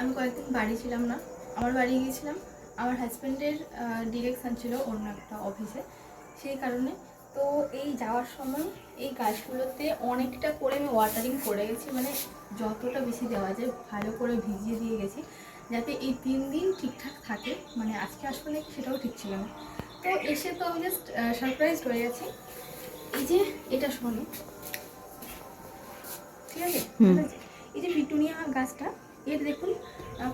আমি কয়েকদিন বাড়ি ছিলাম না, আমার বাড়ি গিয়েছিলাম। আমার হাজব্যান্ডের ডিরেকশান ছিল অন্য একটা অফিসে, সেই কারণে। তো এই যাওয়ার সময় এই গাছগুলোতে অনেকটা করে আমি ওয়াটারিং করে গেছি, মানে যতটা বেশি দেওয়া যায় ভালো করে ভিজিয়ে দিয়ে গেছি, যাতে এই 3 দিন ঠিকঠাক থাকে। মানে আজকে আসবো নাকি সেটাও ঠিক ছিল না। তো এসে তো আমি জাস্ট সারপ্রাইজড হয়ে গেছি। এই যে এটা শোনো, ঠিক আছে? এই যে পিটুনিয়া গাছটা, এর দেখুন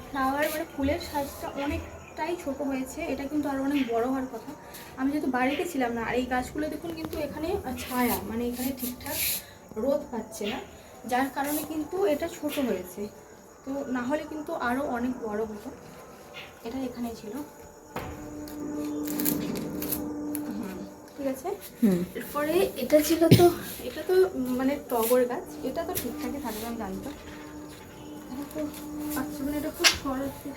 ফ্লাওয়ার মানে ফুলের সাইজটা অনেকটাই ছোট হয়েছে। এটা কিন্তু আরও অনেক বড় হওয়ার কথা। আমি যেহেতু বাড়িতে ছিলাম না, আর এই গাছগুলো দেখুন কিন্তু এখানে ছায়া, মানে এখানে ঠিকঠাক রোদ পাচ্ছে না, যার কারণে কিন্তু এটা ছোট হয়েছে। তো না হলে কিন্তু আরও অনেক বড় হতো। এটা এখানে ছিল, ঠিক আছে। এরপরে এটা ছিল, তো এটা তো মানে টগর গাছ, এটা তো ঠিকঠাকই থাকবে আমি জানতাম। তো আচ্ছা, মানে এটা খুব সরাসরি,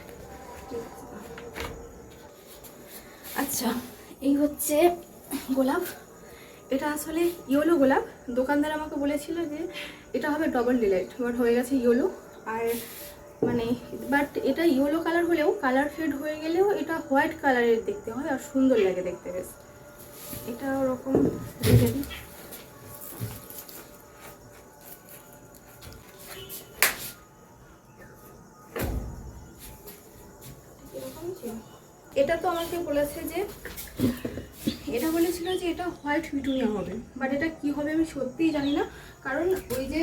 আচ্ছা। এই হচ্ছে গোলাপ, এটা আসলে ইয়েলো গোলাপ। দোকানদার আমাকে বলেছিল যে এটা হবে ডবল ডিলাইট, বাট হয়ে গেছে ইয়েলো। আর মানে বাট এটা ইয়েলো কালার হলেও, কালার ফেড হয়ে গেলেও এটা হোয়াইট কালারের দেখতে হয় আর সুন্দর লাগে দেখতে বেশ। এটা ওরকম রেখে দিই। এটা তো আমাকে বলেছে যে, এটা বলেছিল যে এটা হোয়াইট পিটুনিয়া হবে, বাট এটা কি হবে আমি সত্যিই জানি না। কারণ ওই যে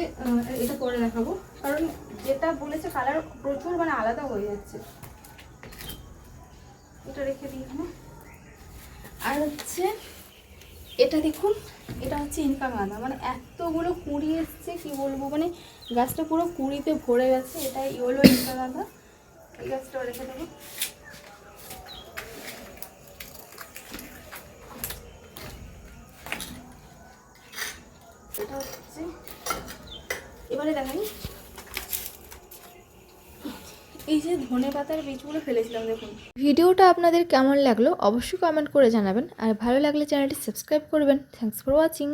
এটা পরে দেখাবো, কারণ যেটা বলেছে কালার প্রচুর মানে আলাদা হয়ে যাচ্ছে। এটা রেখে দিই এখানে। আর হচ্ছে এটা দেখুন, এটা হচ্ছে ইনকা গাঁদা, মানে এতগুলো কুঁড়ি এসছে কি বলবো, মানে গাছটা পুরো কুঁড়িতে ভরে গেছে। এটা ইয়েলো ইনকা গাঁদা, এই গাছটাও রেখে দেবো। এটা হচ্ছে, এবারে দেখাই এই যে ধনে পাতার বীজগুলো ফেলেছিলাম, দেখুন। ভিডিওটা আপনাদের কেমন লাগলো অবশ্যই কমেন্ট করে জানাবেন, আর ভালো লাগলে চ্যানেলটি সাবস্ক্রাইব করবেন। Thanks for watching.